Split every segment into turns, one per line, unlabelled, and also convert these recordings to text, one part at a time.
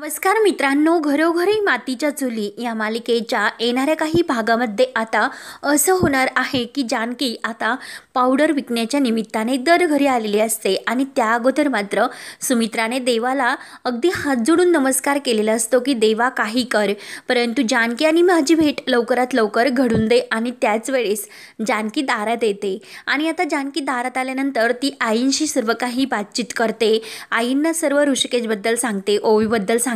नमस्कार मित्रांनो, घरोघरी मातीच्या चुली या मालिकेच्या येणाऱ्या काही भागामध्ये आता असं होणार आहे की जानकी आता पावडर विकण्याच्या निमित्ताने दर घरी आलेली असते आणि त्या अगोदर मात्र सुमित्राने देवाला अगदी हात जोडून नमस्कार केलेला असतो की देवा काही कर, परंतु जानकी आणि माझी भेट लवकरात लवकर घडून दे. आणि त्याच वेळेस जानकी दारात येते आणि आता जानकी दारात आल्यानंतर ती आईंशी सर्व काही बातचीत करते. आईंना सर्व ऋषिकेशबद्दल सांगते, ओवीबद्दल सांगते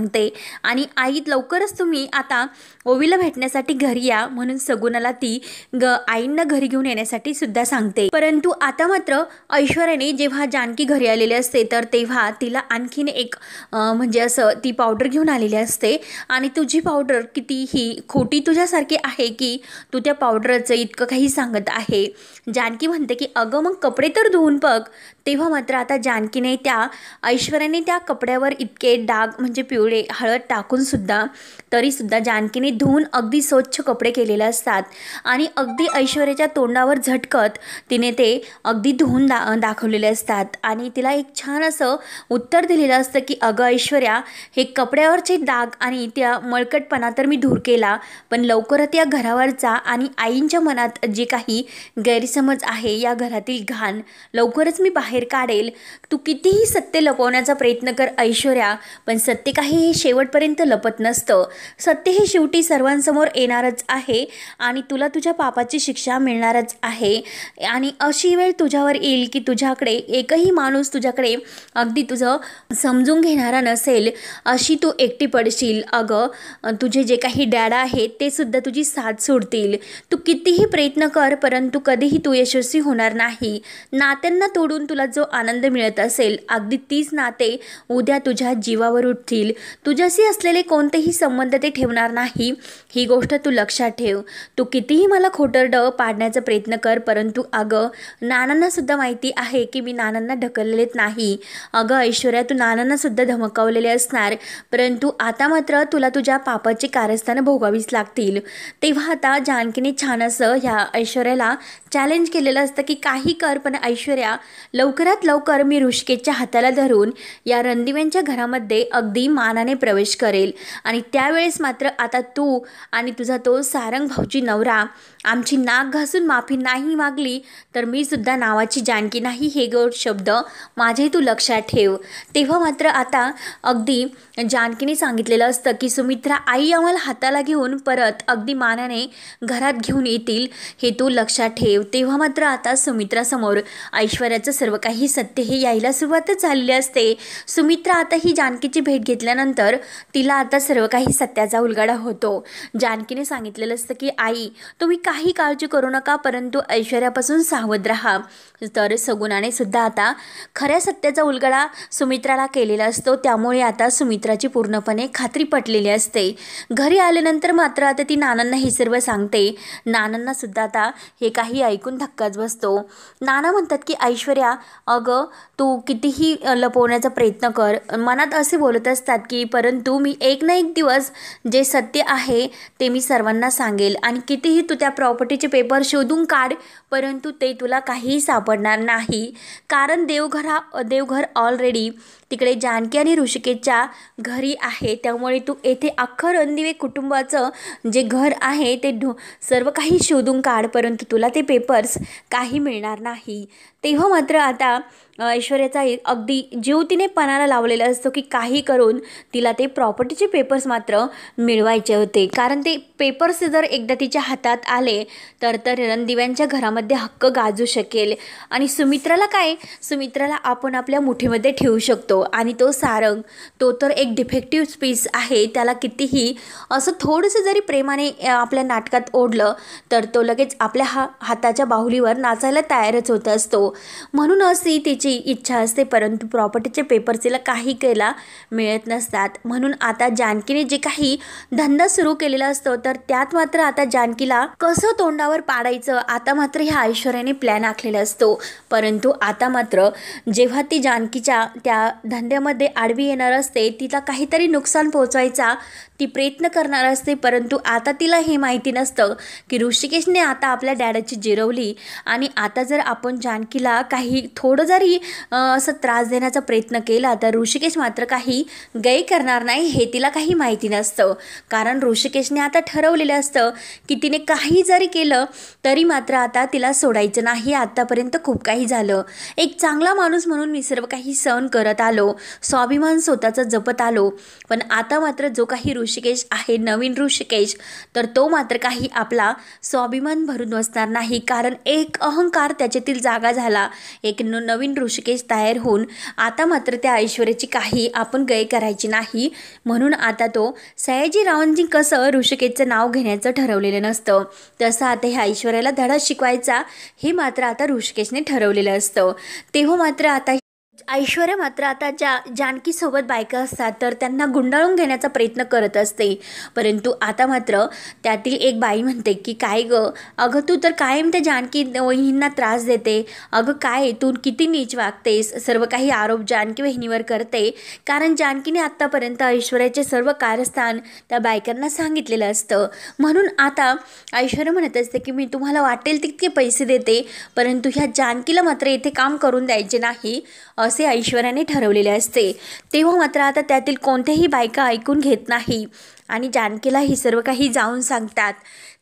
आणि आई लवकरच तुम्ही आता ओवीला भेटण्यासाठी घरी या म्हणून सगुणाला ती आईंना घरी घेऊन येण्यासाठी सुद्धा सांगते. परंतु आता मात्र ऐश्वर्याने जेव्हा जानकी घरी आलेली असते तर तेव्हा तिला आणखीन एक म्हणजे असं ती पावडर घेऊन आलेली असते आणि तुझी पावडर कितीही खोटी तुझ्यासारखी आहे की तू त्या पावडरचं इतकं काही सांगत आहे. जानकी म्हणते की अगं मग कपडे तर धुवून बघ. तेव्हा मात्र आता जानकीने त्या ऐश्वर्याने त्या कपड्यावर इतके डाग म्हणजे पिवळे हळद टाकून सुद्धा तरीसुद्धा जानकीने धुवून अगदी स्वच्छ कपडे केलेले असतात आणि अगदी ऐश्वर्याच्या तोंडावर झटकत तिने ते अगदी धुवून दाखवलेले असतात आणि तिला एक छान असं उत्तर दिलेलं असतं की अगं ऐश्वर्या, हे कपड्यावरचे डाग आणि त्या मळकटपणा तर मी दूर केला, पण लवकरच या घरावरचा आणि आईंच्या मनात जे काही गैरसमज आहे, या घरातील घाण लवकरच मी बाहेर काढेल. तू कितीही सत्य लपवण्याचा प्रयत्न कर ऐश्वर्या, पण सत्य काही हे शेवटपर्यंत लपत नसतं. सत्य हे शेवटी सर्वांसमोर येणारच आहे आणि तुला तुझ्या पापाची शिक्षा मिळणारच आहे. आणि अशी वेळ तुझ्यावर येईल की तुझ्याकडे एकही माणूस तुझ्याकडे अगदी तुझं समजून घेणारा नसेल, अशी तू एकटी पडशील. अगं तुझे जे काही डॅडा आहेत ते सुद्धा तुझी साथ सोडतील. तू कितीही प्रयत्न कर परंतु कधीही तू यशस्वी होणार नाही. नात्यांना तोडून तुला जो आनंद मिळत असेल, अगदी तीच नाते उद्या तुझ्या जीवावर उठतील. तुझ्याशी असलेले कोणतेही संबंध ते ठेवणार नाही, ही गोष्ट तू लक्षात ठेव. तू कितीही मला खोटरडं पाडण्याचा प्रयत्न कर, परंतु अगं नानांना सुद्धा माहिती आहे की मी नानांना ढकललेत नाही. अगं ऐश्वर्या, तू नानांना सुद्धा धमकावलेले असणार, परंतु आता मात्र तुला तुझ्या पापाची कारस्थानं भोगावीच लागतील. तेव्हा आता जानकीने छान असं ह्या ऐश्वर्याला चॅलेंज केलेलं असतं की काही कर, पण ऐश्वर्या लवकरात लवकर मी ऋषिकेशच्या हाताला धरून या रणदिव्यांच्या घरामध्ये अगदी मानाने प्रवेश करेल आणि त्यावेळेस मात्र आता तू आणि तुझा तो सारंग भाऊची नवरा आमची नाक घासून माफी नाही मागली तर मी सुद्धा नावाची जानकी नाही, हे गोड शब्द माझे तू लक्षात ठेव. तेव्हा मात्र आता अगदी जानकीने सांगितलेलं असतं की सुमित्रा आई आम्हाला हाताला घेऊन परत अगदी मानाने घरात घेऊन येतील, हे तू लक्षात ठेव. तेव्हा मात्र आता सुमित्रासमोर ऐश्वर्याचं सर्व काही सत्य हे यायला सुरुवातच झालेली असते. सुमित्रा आता ही जानकीची भेट घेतल्यानंतर तिला आता सर्व काही सत्याचा उलगडा होतो. जानकीने सांगितलेलं असतं की आई तुम्ही काही काळजी करू नका, परंतु ऐश्वर्यापासून सावध राहा. तर सगुणाने सुद्धा आता खऱ्या सत्याचा उलगडा सुमित्राला केलेला असतो, त्यामुळे आता सुमित्राची पूर्णपणे खात्री पटलेली असते. घरी आल्यानंतर मात्र आता ती नानांना हे सर्व सांगते. नानांना सुद्धा आता हे काही ऐकून धक्काच बसतो. नाना म्हणतात की ऐश्वर्या, अगं तू कितीही लपवण्याचा प्रयत्न कर, मनात असे बोलत असतात की परंतु मी एक ना एक दिवस जे सत्य आहे ते मी सर्वांना सांगेल आणि कितीही तू त्या प्रॉपर्टीचे पेपर शोधून काढ, परंतु ते तुला काहीही सापडणार नाही. कारण देवघर ऑलरेडी तिकडे जानकी आणि ऋषिकेशच्या घरी आहे, त्यामुळे तू येथे अख्खं रणदिवे कुटुंबाचं जे घर आहे ते सर्व काही शोधून काढ, परंतु तुला ते पेपर्स काही मिळणार नाही. तेव्हा मात्र आता ऐश्वर्याचा अगदी जीव तिने पणाला लावलेला असतो की काही करून तिला ते प्रॉपर्टीचे पेपर्स मात्र मिळवायचे होते. कारण ते पेपर्स जर एकदा तिच्या हातात आले तर रणदिव्यांच्या घरामध्ये हक्क गाजू शकेल आणि सुमित्राला आपण आपल्या मुठीमध्ये ठेवू शकतो. आणि तो सारंग तो तर एक डिफेक्टिव्ह पीस आहे, त्याला कितीही असं थोडंसं जरी प्रेमाने आपल्या नाटकात ओढलं तर तो लगेच आपल्या हाताच्या बाहुलीवर नाचायला तयारच होत असतो. म्हणूनच ती तिची इच्छा असते, परंतु प्रॉपर्टीचे पेपर्स तिला काही केला मिळत नसतात. म्हणून आता जानकीने जे काही धंदा सुरू केलेला असतो तर त्यात मात्र आता जानकीला कसं तोंडावर पाडायचं आता मात्र ह्या ऐश्वर्याने प्लॅन आखलेला असतो. परंतु आता मात्र जेव्हा ती जानकीच्या त्या धंद्यामध्ये आडवी येणार असते, तिला काहीतरी नुकसान पोहोचवायचा ती प्रयत्न करणार असते. परंतु आता तिला हे माहिती नसतं की ऋषिकेशने आता आपल्या डॅडाची जिरवली आणि आता जर आपण जानकीला काही थोडं जरी असं त्रास देण्याचा प्रयत्न केला तर ऋषिकेश मात्र काही गै करणार नाही, हे तिला काही माहिती नसतं. कारण ऋषिकेशने आता ठरवलेलं असतं की तिने काही जरी केलं तरी मात्र आता तिला सोडायचं नाही. आतापर्यंत खूप काही झालं, एक चांगला माणूस म्हणून मी सर्व काही सहन करत आलो, स्वाभिमान स्वतःचा जपत आलो. पण आता मात्र जो काही ऋषिकेश आहे, नवीन ऋषिकेश, तर तो मात्र काही आपला स्वाभिमान भरून बसणार नाही. कारण एक अहंकार त्याच्यातील जागा झाला, एक नवीन ऋषिकेश तयार होऊन आता मात्र त्या ऐश्वर्याची काही आपण गय करायची नाही. म्हणून आता तो सयाजीरावांनी कसं ऋषिकेशचं नाव घेण्याचं ठरवलेलं नसतं, तसं आता ह्या ऐश्वर्याला धडा शिकवायचा हे मात्र आता ऋषिकेशने ठरवलेलं असतं. तेव्हा मात्र आता ऐश्वर्या मात्र आता जानकीसोबत बायका असतात तर त्यांना गुंडाळून घेण्याचा प्रयत्न करत असते. परंतु आता मात्र त्यातील एक बाई म्हणते की काय गं, अगं तू तर कायम त्या जानकी वहिनींना त्रास देते, अगं काय तू किती नीच वागतेस, सर्व काही आरोप जानकी वहिनीवर करते. कारण जानकीने आत्तापर्यंत ऐश्वर्याचे सर्व कारस्थान त्या बायकांना सांगितलेलं असतं. म्हणून आता ऐश्वर्या म्हणत असते की मी तुम्हाला वाटेल तितके पैसे देते, परंतु ह्या जानकीला मात्र इथे काम करून द्यायचे नाही असे ऐश्वर्याने ठरवलेले असते. तेव्हा मात्र आता त्यातील कोणत्याही बायका ऐकून घेत नाही आणि जानकीला ही सर्व काही जाऊन सांगतात.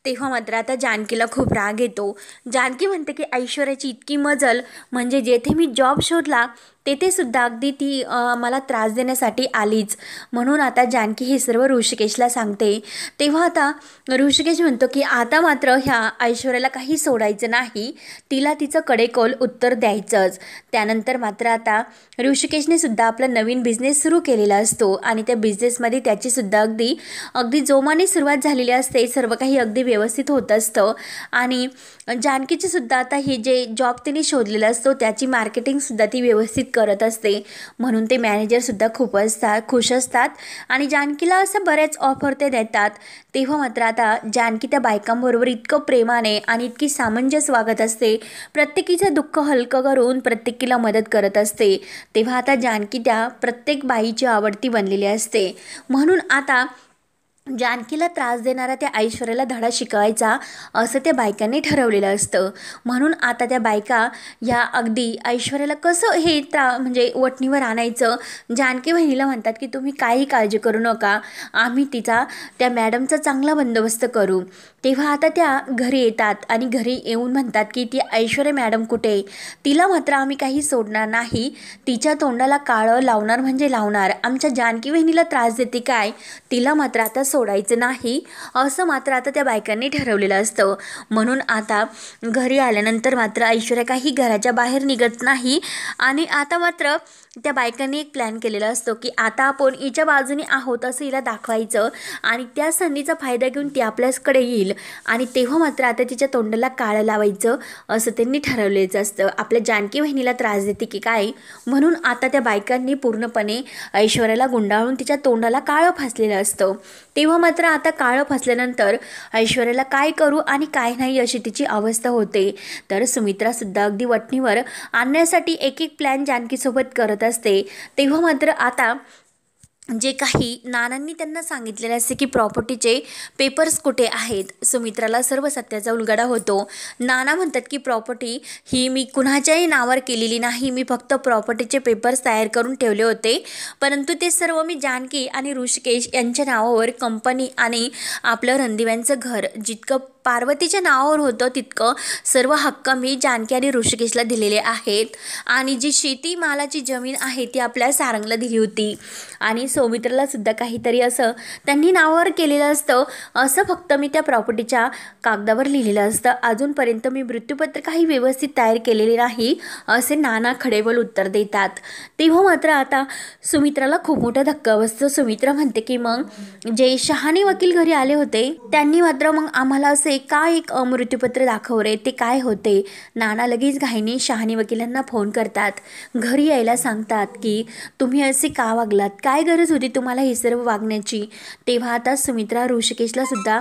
तेव्हा मात्र आता जानकीला खूप राग येतो. जानकी म्हणते की ऐश्वर्याची इतकी मजल, म्हणजे जेथे मी जॉब शोधला तेथे सुद्धा अगदी ती मला त्रास देण्यासाठी आलीच. म्हणून आता जानकी हे सर्व ऋषिकेशला सांगते. तेव्हा आता ऋषिकेश म्हणतो की आता मात्र ह्या ऐश्वर्याला काही सोडायचं नाही, तिला तिचं कडेकोल उत्तर द्यायचंच. त्यानंतर मात्र आता ऋषिकेशने सुद्धा आपला नवीन बिझनेस सुरू केलेला असतो आणि त्या बिझनेसमध्ये त्याची सुद्धा अगदी जोमाने सुरुवात झालेली असते. सर्व काही अगदी व्यवस्थित होत असतं आणि जानकीची सुद्धा आता हे जे जॉब तिने शोधलेला असतो त्याची मार्केटिंगसुद्धा ती व्यवस्थित करत असते. म्हणून ते मॅनेजरसुद्धा खूप खुश असतात आणि जानकीला असं बऱ्याच ऑफर ते देतात. तेव्हा मात्र आता जानकी त्या बायकांबरोबर इतकं प्रेमाने आणि इतकी सामंजस्य वागत असते, प्रत्येकीचं दुःख हलकं करून प्रत्येकीला मदत करत असते. तेव्हा आता जानकी त्या प्रत्येक बाईची आवडती बनलेली असते. म्हणून आता जानकीला त्रास देणारा त्या ऐश्वर्याला धडा शिकवायचा असं त्या बायकांनी ठरवलेलं असतं. म्हणून आता त्या बायका या अगदी ऐश्वर्याला कसं हे म्हणजे वठणीवर आणायचं जानकी बहिणीला म्हणतात की तुम्ही काही काळजी करू नका, आम्ही त्या मॅडमचा चांगला बंदोबस्त करू. तेव्हा आता त्या घरी येतात आणि घरी येऊन म्हणतात की ती ऐश्वर्या मॅडम कुठे, तिला मात्र आम्ही काही सोडणार नाही, तिच्या तोंडाला काळं लावणार म्हणजे लावणार, आमच्या जानकी बहिणीला त्रास देते काय, तिला मात्र आता सोडायचं नाही असं मात्र आता त्या बायकांनी ठरवलेलं असतं. म्हणून आता घरी आल्यानंतर मात्र ऐश्वर्या काही घराच्या बाहेर निघत नाही आणि आता मात्र त्या बायकांनी एक प्लॅन केलेला असतो की आता आपण हिच्या बाजूने आहोत असं हिला दाखवायचं आणि त्या संधीचा फायदा घेऊन ती आपल्याकडे येईल आणि तेव्हा मात्र आता तिच्या तोंडाला काळं लावायचं असं त्यांनी ठरवलेलं असतं. आपल्या जानकी बहिणीला त्रास देते की काय, म्हणून आता त्या बायकांनी पूर्णपणे ऐश्वर्याला गुंडाळून तिच्या तोंडाला काळं फासलेलं असतं. तेव्हा मात्र आता काळं फासल्यानंतर ऐश्वर्याला काय करू आणि काय नाही अशी तिची अवस्था होते. तर सुमित्रासुद्धा अगदी वठणीवर आणण्यासाठी एक एक प्लॅन जानकीसोबत करत असते. तेव्हा मात्र आता जे काही नानांनी त्यांना सांगितलेले असते की प्रॉपर्टीचे पेपर्स कुठे आहेत, सुमित्राला सर्व सत्याचा उलगडा होतो. नाना म्हणतात की प्रॉपर्टी ही मी कुणाच्याही नावावर केलेली नाही, मी फक्त प्रॉपर्टीचे पेपर्स तयार करून ठेवले होते, परंतु ते सर्व मी जानकी आणि ऋषिकेश यांच्या नावावर कंपनी आणि आपलं रणदिव्यांचं घर जितकं पार्वतीच्या नावावर होतं तितकं सर्व हक्क मी जानकी आणि ऋषिकेशला दिलेले आहेत आणि जी शेती मालाची जमीन आहे ती आपल्या सारंगला दिली होती आणि सौमित्राला सुद्धा काहीतरी असं त्यांनी नावावर केलेलं असतं, असं फक्त मी त्या प्रॉपर्टीच्या कागदावर लिहिलेलं असतं. अजूनपर्यंत मी मृत्यूपत्र काही व्यवस्थित तयार केलेले नाही असे नाना खडेबोल उत्तर देतात. तेव्हा मात्र आता सुमित्राला खूप मोठा धक्का बसतो. सुमित्रा म्हणते की मग जे शहाणे वकील घरी आले होते त्यांनी मात्र मग आम्हाला असे का एक मृत्यूपत्र दाखवले ते काय होते. नाना लगेच घाईने शहाणी वकिलांना फोन करतात, घरी यायला सांगतात की तुम्ही असे का वागलात, काय गरज होती तुम्हाला हे सर्व वागण्याची. तेव्हा आता सुमित्रा ऋषिकेशला सुद्धा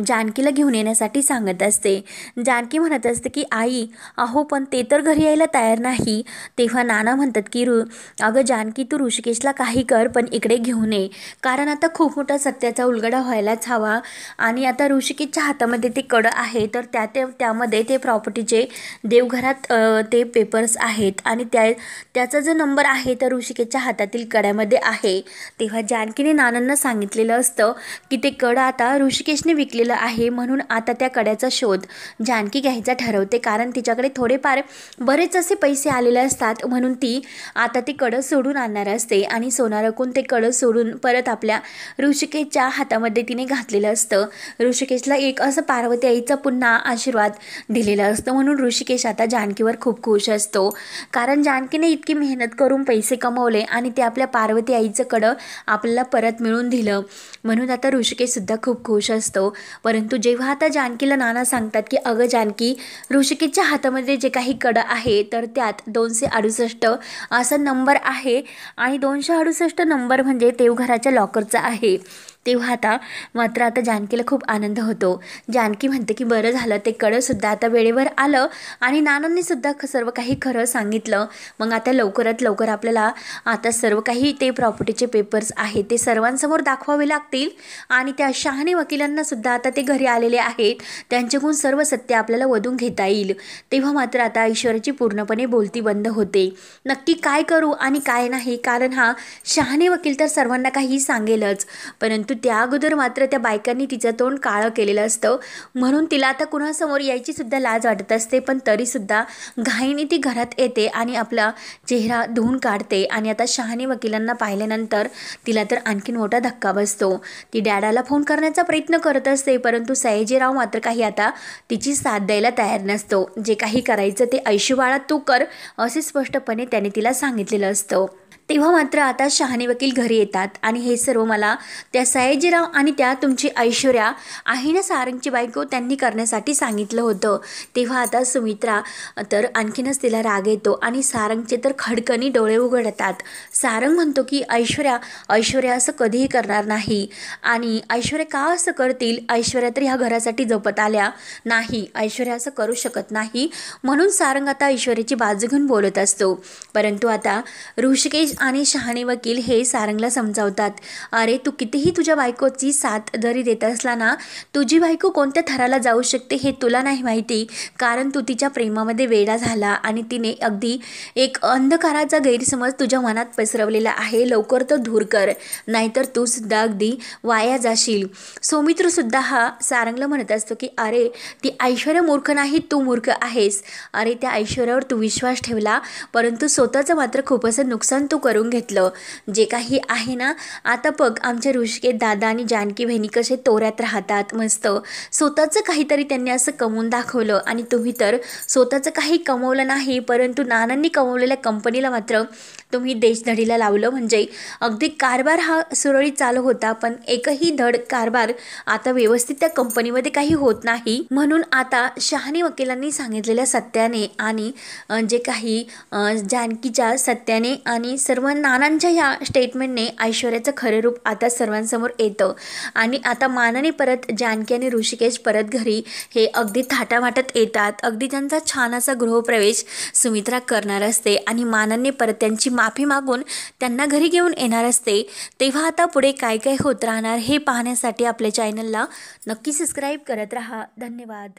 जानकीला घेऊन येण्यासाठी सांगत असते. जानकी म्हणत असते की आई अहो पण ते तर घरी यायला तयार नाही. तेव्हा नाना म्हणतात की अगं जानकी तू ऋषिकेशला काही कर पण इकडे घेऊन ये, कारण आता खूप मोठा सत्याचा उलगडा व्हायलाच हवा. आणि आता ऋषिकेशच्या हातामध्ये ते कडं आहे तर त्यामध्ये ते प्रॉपर्टीचे देवघरात ते पेपर्स आहेत आणि त्याचा जो नंबर आहे तर ऋषिकेशच्या हातातील कड्यामध्ये आहे. तेव्हा जानकीने नानांना सांगितलेलं असतं की ते कडं आता ऋषिकेशने विकलेलं आहे, म्हणून आता त्या कड्याचा शोध जानकी घ्यायचा ठरवते, कारण तिच्याकडे थोडेफार बरेच असे पैसे आलेले असतात, म्हणून ती आता ते कडं सोडून आणणार असते आणि सोनारकून ते कडं सोडून परत आपल्या ऋषिकेशच्या हातामध्ये तिने घातलेलं असतं. ऋषिकेशला एक असं पार्वती आईचा पुन्हा आशीर्वाद दिलेला असतो, म्हणून ऋषिकेश आता जानकीवर खूप खुश असतो, कारण जानकीने इतकी मेहनत करून पैसे कमवले आणि ते आपल्या पार्वती आईचं कडं आपल्याला परत मिळून दिलं, म्हणून आता ऋषिकेशसुद्धा खूप खुश असतो. परंतु जेव्हा आता जानकीला नाना सांगतात की अगं जानकी ऋषिकेशच्या हातामध्ये जे काही कडं आहे तर त्यात 268 असा नंबर आहे आणि 268 नंबर म्हणजे देवघराच्या लॉकरचा आहे. तेव्हा आता जानकीला खूप आनंद होतो. जानकी म्हणते की बरं झालं ते कडंसुद्धा आता वेळेवर आलं आणि नानांनी सुद्धा सर्व काही खरं सांगितलं. मग आता लवकरात लवकर आपल्याला आता सर्व काही ते प्रॉपर्टीचे पेपर्स आहेत ते सर्वांसमोर दाखवावे लागतील आणि त्या शहाणे वकिलांना सुद्धा आता ते घरी आलेले आहेत, त्यांच्याकडून सर्व सत्य आपल्याला वधून घेता येईल. तेव्हा मात्र आता ऐश्वर्याची पूर्णपणे बोलती बंद होते. नक्की काय करू आणि काय नाही, कारण हा शहाणे वकील तर सर्वांना काही सांगेलच, परंतु त्या अगोदर मात्र त्या बायकांनी तिचं तोंड काळं केलेलं असतं, म्हणून तिला आता कुणासमोर यायची सुद्धा लाज वाटत असते. पण तरीसुद्धा घाईने ती घरात येते आणि आपला चेहरा धुवून काढते आणि आता शहाणे वकिलांना पाहिल्यानंतर तिला तर आणखीन मोठा धक्का बसतो. ती डॅडाला फोन करण्याचा प्रयत्न करत असते, परंतु सयाजीराव मात्र काही आता तिची साथ द्यायला तयार नसतो. जे काही करायचं ते ऐशू बाळा तू कर असे स्पष्टपणे त्याने तिला सांगितलेलं असतं. तेव्हा मात्र आता शहाणे वकील घरी येतात आणि हे सर्व मला त्या सयाजीराव आणि त्या तुमची ऐश्वर्या आहे ना सारंगची बायको त्यांनी करण्यासाठी सांगितलं होतं. तेव्हा आता सुमित्रा तर आणखीनच तिला राग येतो आणि सारंगचे तर खडकनी डोळे उघडतात. सारंग म्हणतो की ऐश्वर्या असं कधीही करणार नाही आणि ऐश्वर्या का असं करतील, ऐश्वर्या तर ह्या घरासाठी जपत आल्या नाही, ऐश्वर्या असं करू शकत नाही, म्हणून सारंग आता ऐश्वर्याची बाजू घेऊन बोलत असतो. परंतु आता ऋषिकेश आणि शहाणे वकील हे सारंगला समजावतात, अरे तू कितीही तुझ्या बायकोची साथ जरी देत असला ना, तुझी बायको कोणत्या थराला जाऊ शकते हे तुला नाही माहिती, कारण तू तिच्या प्रेमामध्ये वेडा झाला आणि तिने अगदी एक अंधकाराचा गैरसमज तुझ्या मनात पसरवलेला आहे. लवकर तो दूर कर, नाहीतर तू सुद्धा अगदी वाया जाशील. सौमित्र सुद्धा हा सारंगला म्हणत असतो की अरे ती ऐश्वर्या मूर्ख नाही, तू मूर्ख आहेस. अरे त्या ऐश्वर्यावर तू विश्वास ठेवला, परंतु स्वतःचं मात्र खूप असं नुकसान तू करून घेतलं. जे काही आहे ना आता बघ आमचे ऋषिकेश दादा आणि जानकी बहिणी कसे तोऱ्यात राहतात, मस्त स्वतःचं काहीतरी त्यांनी असं कमवून दाखवलं आणि तुम्ही तर स्वतःचं काही कमवलं नाही, परंतु नानांनी कमवलेल्या कंपनीला मात्र तुम्ही देशधडीला लावलं. म्हणजे अगदी कारभार हा सुरळीत चालू होता, पण एकही धड कारभार आता व्यवस्थित त्या कंपनीमध्ये काही होत नाही. म्हणून आता शहाणे वकिलांनी सांगितलेल्या सत्याने आणि जे काही जानकीच्या सत्याने आणि सर्व नानांच्या ह्या स्टेटमेंटने ऐश्वर्याचं खरे रूप आता सर्वांसमोर येतं आणि आता मानाने परत जानकी आणि ऋषिकेश परत घरी हे अगदी थाटामाटात येतात. अगदी त्यांचा छान असा गृहप्रवेश सुमित्रा करणार असते आणि मानाने परत त्यांची माफी मागून त्यांना घरी घेऊन येणार असते. तेव्हा आता पुढे काय काय होत राहणार हे पाहण्यासाठी आपल्या चॅनलला नक्की सबस्क्राईब करत राहा. धन्यवाद.